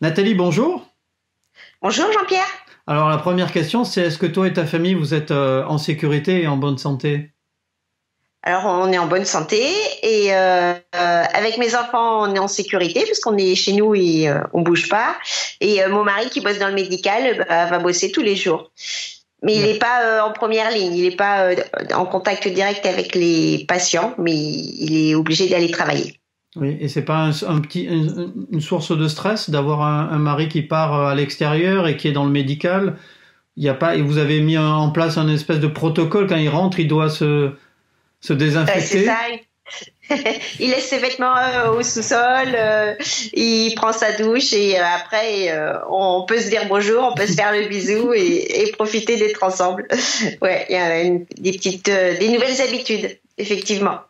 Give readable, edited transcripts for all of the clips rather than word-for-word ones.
Nathalie, bonjour. Bonjour Jean-Pierre. Alors la première question, c'est est-ce que toi et ta famille, vous êtes en sécurité et en bonne santé? Alors on est en bonne santé et avec mes enfants on est en sécurité parce qu'on est chez nous et on bouge pas. Et mon mari qui bosse dans le médical va bosser tous les jours. Mais il n'est pas en première ligne, il n'est pas en contact direct avec les patients, mais il est obligé d'aller travailler. Oui, et c'est pas une source de stress d'avoir un mari qui part à l'extérieur et qui est dans le médical? Il y a pas, et vous avez mis en place un espèce de protocole quand il rentre, il doit se C'est désinfecter? ça. Il laisse ses vêtements au sous-sol, il prend sa douche et après on peut se dire bonjour, on peut se faire le bisou et profiter d'être ensemble. Ouais, il y a des nouvelles habitudes, effectivement.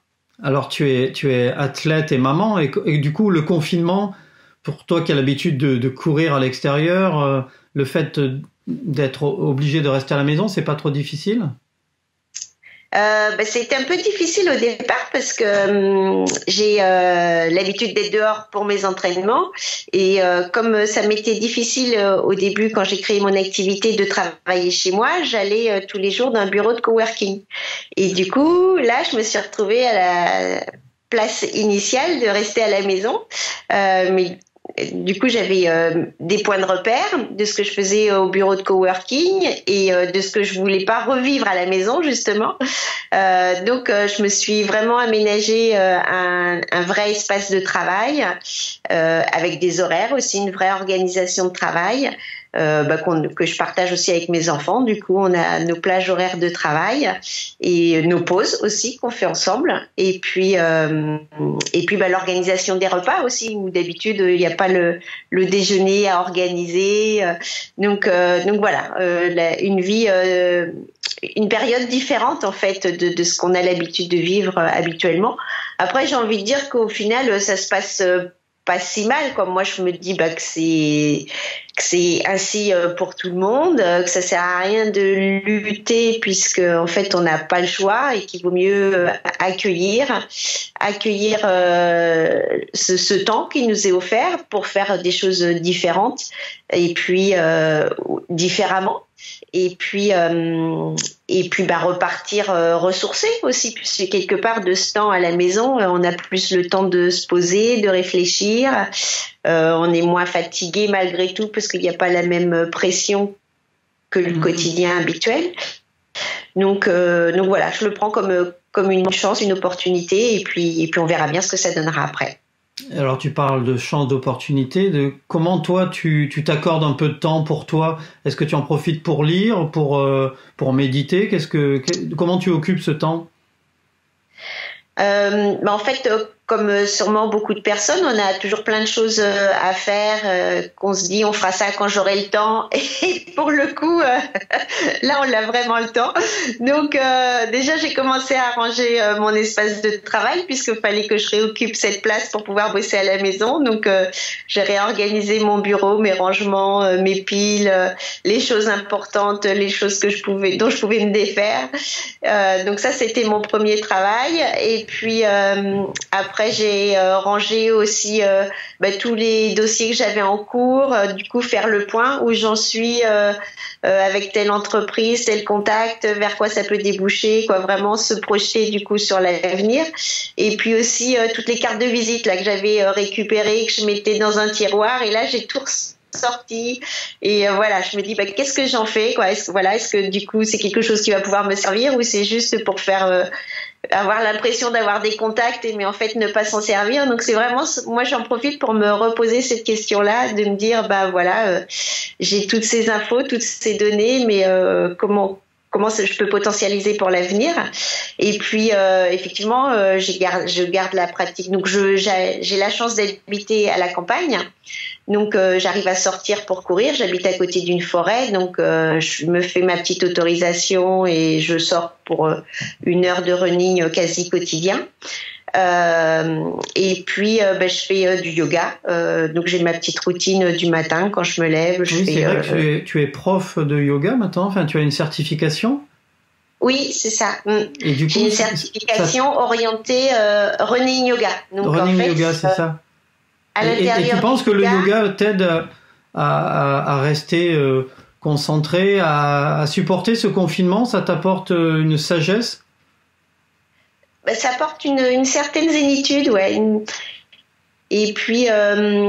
Alors tu es athlète et maman, et du coup le confinement, pour toi qui as l'habitude de courir à l'extérieur, le fait d'être obligé de rester à la maison, c'est pas trop difficile? C'était un peu difficile au départ parce que j'ai l'habitude d'être dehors pour mes entraînements et comme ça m'était difficile au début quand j'ai créé mon activité de travailler chez moi, j'allais tous les jours dans un bureau de coworking. Et du coup, là, je me suis retrouvée à la place initiale de rester à la maison. Mais du coup, j'avais des points de repère de ce que je faisais au bureau de coworking et de ce que je voulais pas revivre à la maison, justement. Donc, je me suis vraiment aménagé un vrai espace de travail avec des horaires aussi, une vraie organisation de travail. Que je partage aussi avec mes enfants. Du coup, on a nos plages horaires de travail et nos pauses aussi qu'on fait ensemble. Et puis, l'organisation des repas aussi, où d'habitude il n'y a pas le déjeuner à organiser. Donc voilà, une période différente en fait de ce qu'on a l'habitude de vivre habituellement. Après, j'ai envie de dire qu'au final, ça se passe pas si mal, quoi. Moi, je me dis que c'est ainsi pour tout le monde, que ça sert à rien de lutter puisque en fait on n'a pas le choix et qu'il vaut mieux accueillir ce temps qui nous est offert pour faire des choses différentes et puis différemment. Et puis repartir ressourcé aussi, puisque quelque part de ce temps à la maison, on a plus le temps de se poser, de réfléchir, on est moins fatigué malgré tout parce qu'il n'y a pas la même pression que le quotidien habituel. Donc voilà, je le prends comme une chance, une opportunité, et puis on verra bien ce que ça donnera après. Alors tu parles de chance d'opportunité, de comment toi tu t'accordes un peu de temps pour toi. Est-ce que tu en profites pour lire, pour méditer? Comment tu occupes ce temps? En fait, comme sûrement beaucoup de personnes, on a toujours plein de choses à faire, qu'on se dit on fera ça quand j'aurai le temps. Et pour le coup, là, on a vraiment le temps. Donc, déjà, j'ai commencé à arranger mon espace de travail puisqu'il fallait que je réoccupe cette place pour pouvoir bosser à la maison. Donc, j'ai réorganisé mon bureau, mes rangements, mes piles, les choses importantes, les choses dont je pouvais me défaire. Donc ça, c'était mon premier travail. Et puis après, j'ai rangé aussi tous les dossiers que j'avais en cours. Du coup, faire le point où j'en suis avec telle entreprise, tel contact, vers quoi ça peut déboucher, quoi. Vraiment se projeter du coup sur l'avenir. Et puis aussi toutes les cartes de visite là que j'avais récupérées, que je mettais dans un tiroir. Et là, j'ai tout sorti et voilà, je me dis qu'est-ce que j'en fais, quoi. Est-ce que du coup c'est quelque chose qui va pouvoir me servir ou c'est juste pour faire avoir l'impression d'avoir des contacts mais en fait ne pas s'en servir. Donc c'est vraiment, moi j'en profite pour me reposer cette question-là, de me dire voilà, j'ai toutes ces infos, toutes ces données, mais comment je peux potentialiser pour l'avenir. Et puis effectivement je garde la pratique. Donc j'ai la chance d'habiter à la campagne. Donc j'arrive à sortir pour courir, j'habite à côté d'une forêt, donc je me fais ma petite autorisation et je sors pour 1 heure de running quasi quotidien. Et puis je fais du yoga, donc j'ai ma petite routine du matin quand je me lève. Oui, c'est vrai que tu es prof de yoga maintenant, enfin tu as une certification? Oui, c'est ça. Et du coup, j'ai une certification orientée running yoga. Donc running en fait, yoga, c'est ça. à Et tu l'intérieur penses du que le yoga, yoga t'aide à rester concentré, à supporter ce confinement? Ça t'apporte une sagesse? Ça apporte une certaine zénitude, ouais. Et puis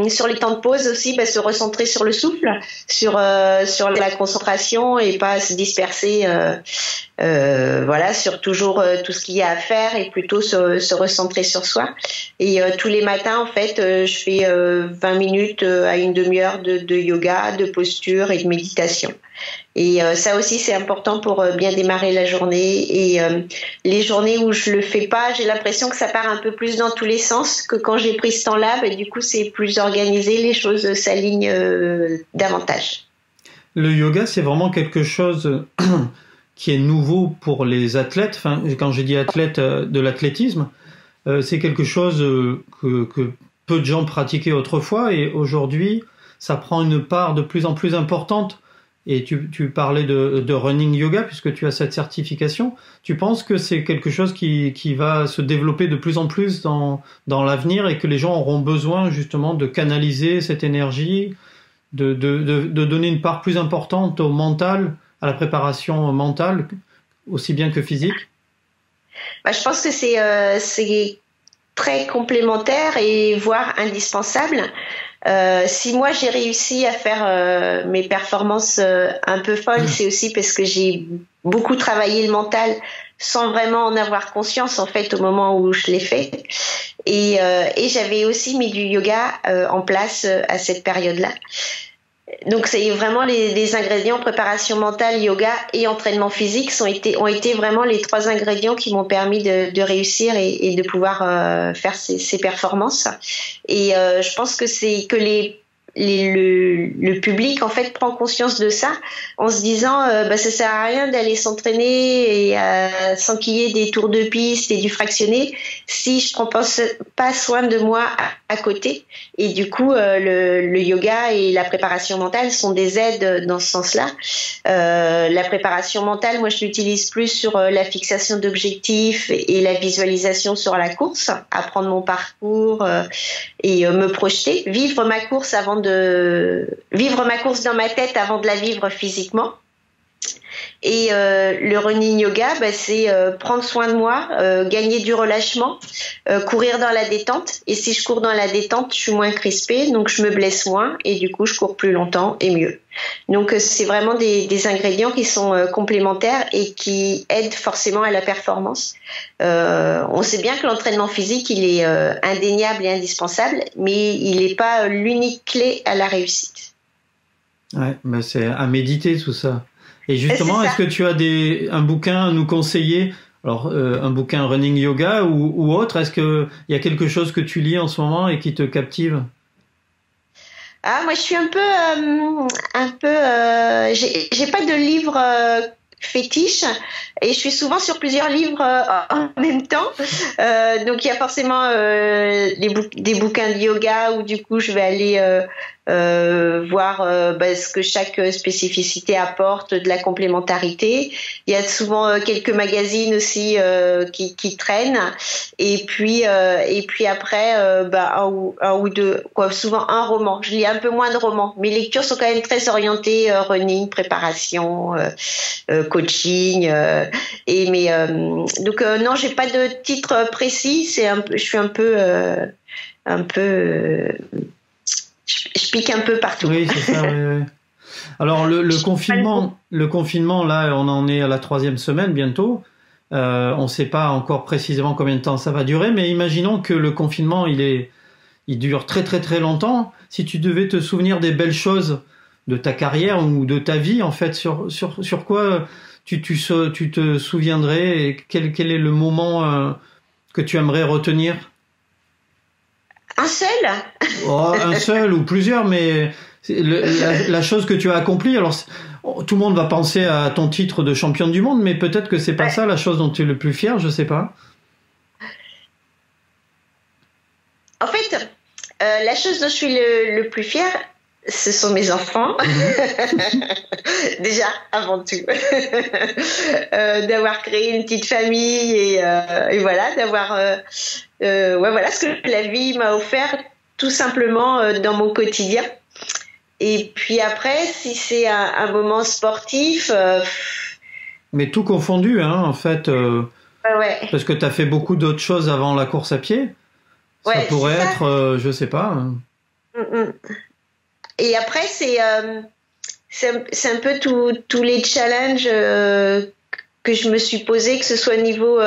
sur les temps de pause aussi, se recentrer sur le souffle, sur la concentration et pas se disperser, voilà, sur toujours tout ce qu'il y a à faire et plutôt se recentrer sur soi. Et tous les matins, en fait, je fais 20 minutes à une demi-heure de yoga, de posture et de méditation. Et ça aussi, c'est important pour bien démarrer la journée. Et les journées où je le fais pas, j'ai l'impression que ça part un peu plus dans tous les sens que quand j'ai pris ce temps-là. Du coup, c'est plus organisé, les choses s'alignent davantage. Le yoga, c'est vraiment quelque chose qui est nouveau pour les athlètes. Enfin, quand je dis athlète, de l'athlétisme, c'est quelque chose que peu de gens pratiquaient autrefois. Et aujourd'hui, ça prend une part de plus en plus importante. Et tu parlais de running yoga puisque tu as cette certification. Tu penses que c'est quelque chose qui va se développer de plus en plus dans l'avenir et que les gens auront besoin justement de canaliser cette énergie, de donner une part plus importante au mental, à la préparation mentale, aussi bien que physique? Je pense que c'est très complémentaire et voire indispensable. Si moi j'ai réussi à faire mes performances un peu folles, c'est aussi parce que j'ai beaucoup travaillé le mental sans vraiment en avoir conscience en fait au moment où je l'ai fait. Et j'avais aussi mis du yoga en place à cette période-là. Donc c'est vraiment les ingrédients préparation mentale, yoga et entraînement physique ont été vraiment les 3 ingrédients qui m'ont permis de réussir et de pouvoir faire ces performances. Et je pense que c'est que le public en fait prend conscience de ça en se disant ça sert à rien d'aller s'entraîner et s'enquiller des tours de piste et du fractionné si je prends pas soin de moi à côté. Et du coup le yoga et la préparation mentale sont des aides dans ce sens-là. La préparation mentale, moi je l'utilise plus sur la fixation d'objectifs et la visualisation sur la course, apprendre mon parcours et me projeter, vivre ma course dans ma tête avant de la vivre physiquement. Et le running yoga, c'est prendre soin de moi, gagner du relâchement, courir dans la détente. Et si je cours dans la détente, je suis moins crispée, donc je me blesse moins et du coup je cours plus longtemps et mieux. Donc c'est vraiment des ingrédients qui sont complémentaires et qui aident forcément à la performance. On sait bien que l'entraînement physique, il est indéniable et indispensable, mais il n'est pas l'unique clé à la réussite. Ouais, c'est à méditer tout ça. Et justement, est-ce que tu as un bouquin à nous conseiller? Alors, un bouquin running yoga ou autre? Est-ce qu'il y a quelque chose que tu lis en ce moment et qui te captive? Moi, je suis un peu, j'ai pas de livre fétiche et je suis souvent sur plusieurs livres en même temps. Donc, il y a forcément des bouquins de yoga où du coup, je vais aller voir ce que chaque spécificité apporte, de la complémentarité. Il y a souvent quelques magazines aussi qui traînent et puis après un ou deux, souvent un roman. Je lis un peu moins de romans. Mes lectures sont quand même très orientées running, préparation, coaching donc non, j'ai pas de titre précis, je suis un peu je pique un peu partout. Oui, c'est ça. Oui. Alors le confinement, là, on en est à la 3e semaine bientôt. On ne sait pas encore précisément combien de temps ça va durer, mais imaginons que le confinement, il dure très très très longtemps. Si tu devais te souvenir des belles choses de ta carrière ou de ta vie, en fait, sur quoi tu te souviendrais et quel est le moment que tu aimerais retenir? Un seul? Un seul ou plusieurs, mais la chose que tu as accomplie. Alors, tout le monde va penser à ton titre de championne du monde, mais peut-être que c'est pas ça la chose dont tu es le plus fier, je sais pas. En fait, la chose dont je suis le plus fier, ce sont mes enfants. Déjà, avant tout. D'avoir créé une petite famille et voilà, d'avoir voilà ce que la vie m'a offert tout simplement dans mon quotidien. Et puis après, si c'est un moment sportif, Mais tout confondu, hein, en fait, ouais. parce que tu as fait beaucoup d'autres choses avant la course à pied. Ça Ouais, pourrait c'est ça. être, je sais pas. Mm, mm. Et après, c'est un peu tous les challenges que je me suis posé, que ce soit au niveau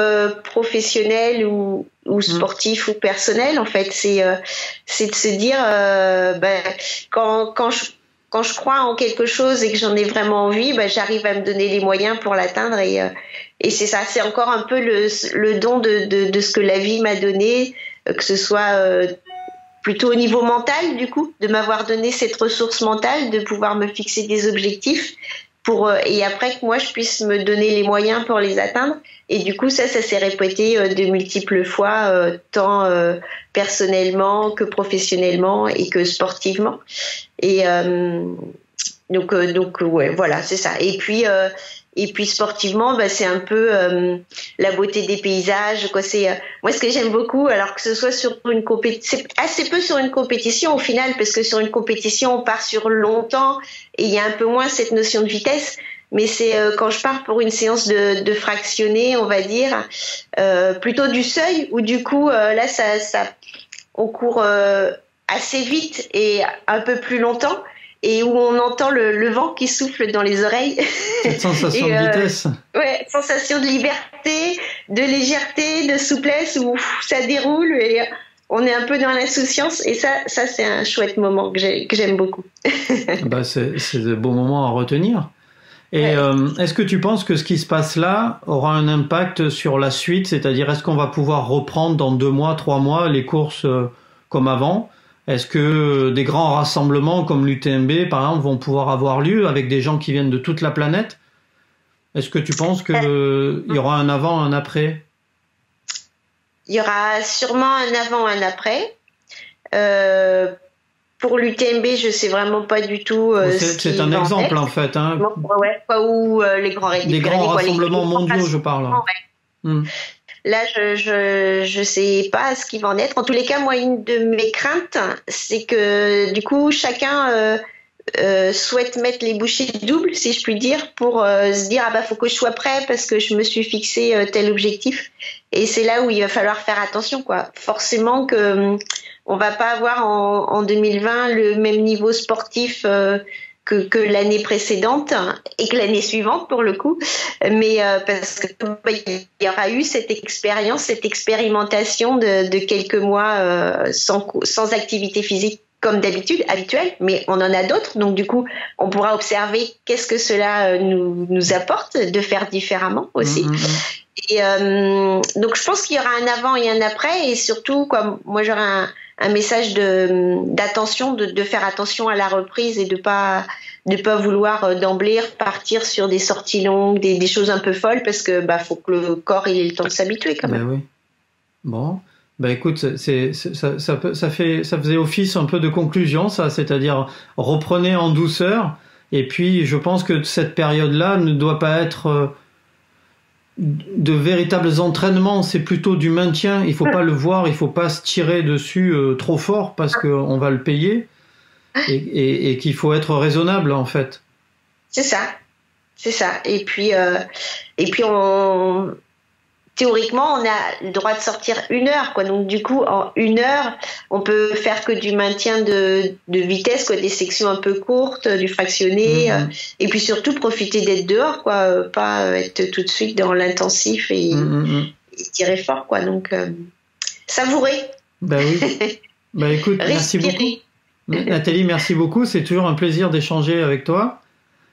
professionnel ou sportif ou personnel. En fait, c'est de se dire, ben, quand je crois en quelque chose et que j'en ai vraiment envie, ben, j'arrive à me donner les moyens pour l'atteindre. Et c'est ça, c'est encore un peu le don de ce que la vie m'a donné, que ce soit plutôt au niveau mental, du coup, de m'avoir donné cette ressource mentale, de pouvoir me fixer des objectifs et après que moi je puisse me donner les moyens pour les atteindre. Et du coup, ça s'est répété de multiples fois, tant personnellement que professionnellement et que sportivement. Et donc ouais, voilà, c'est ça. Et puis sportivement, bah, c'est un peu la beauté des paysages, quoi. Moi ce que j'aime beaucoup, alors que ce soit sur une compétition, c'est assez peu sur une compétition au final, parce que sur une compétition on part sur longtemps et il y a un peu moins cette notion de vitesse. Mais c'est quand je pars pour une séance de fractionné, on va dire, plutôt du seuil, où du coup là on court assez vite et un peu plus longtemps, et où on entend le vent qui souffle dans les oreilles. Cette sensation de vitesse. Ouais, sensation de liberté, de légèreté, de souplesse, où ça déroule et on est un peu dans l'insouciance. Et ça c'est un chouette moment que j'aime beaucoup. Bah, c'est de beaux moments à retenir. Et Ouais. est-ce que tu penses que ce qui se passe là aura un impact sur la suite? C'est-à-dire, est-ce qu'on va pouvoir reprendre dans 2 mois, 3 mois les courses comme avant? Est-ce que des grands rassemblements comme l'UTMB, par exemple, vont pouvoir avoir lieu avec des gens qui viennent de toute la planète? Est-ce que tu penses qu'il y aura un avant, un après? Il y aura sûrement un avant, un après. Pour l'UTMB, je sais vraiment pas du tout C'est un exemple, en fait. Hein. Ouais, ou les grands raids Des grands rassemblements mondiaux, je parle. Ouais. Là, je sais pas ce qui va en être. En tous les cas, moi, une de mes craintes, c'est que du coup, chacun souhaite mettre les bouchées doubles, si je puis dire, pour se dire ah bah faut que je sois prêt parce que je me suis fixé tel objectif. Et c'est là où il va falloir faire attention, quoi. Forcément que on va pas avoir en 2020 le même niveau sportif que l'année précédente et que l'année suivante pour le coup, mais parce que il y aura eu cette expérience, cette expérimentation de quelques mois sans activité physique comme d'habitude, habituelle, mais on en a d'autres, donc du coup on pourra observer qu'est-ce que cela nous apporte de faire différemment aussi. Et donc je pense qu'il y aura un avant et un après, et surtout quoi, moi j'aurai un message d'attention, de faire attention à la reprise et de pas vouloir d'emblée partir sur des sorties longues, des choses un peu folles, parce que bah faut que le corps il ait le temps de s'habituer quand même. Ben oui. Bon, ben écoute, ça faisait office un peu de conclusion, ça, c'est-à-dire reprenez en douceur, et puis je pense que cette période-là ne doit pas être de véritables entraînements, c'est plutôt du maintien. Il faut pas le voir, il faut pas se tirer dessus trop fort parce qu'on va le payer, et qu'il faut être raisonnable en fait. C'est ça. Et puis théoriquement, on a le droit de sortir 1 heure, quoi. Donc du coup, en 1 heure, on peut faire que du maintien de vitesse, quoi, des sections un peu courtes, du fractionné, et puis surtout profiter d'être dehors, quoi, pas être tout de suite dans l'intensif et tirer fort, quoi. Donc savourer. Ben oui. Ben écoute, merci beaucoup. Nathalie, merci beaucoup. C'est toujours un plaisir d'échanger avec toi.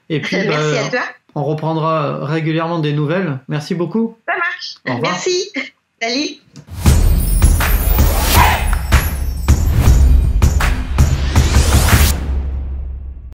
Et puis, merci à toi. On reprendra régulièrement des nouvelles. Merci beaucoup. Ça marche. Au revoir. Merci. Salut.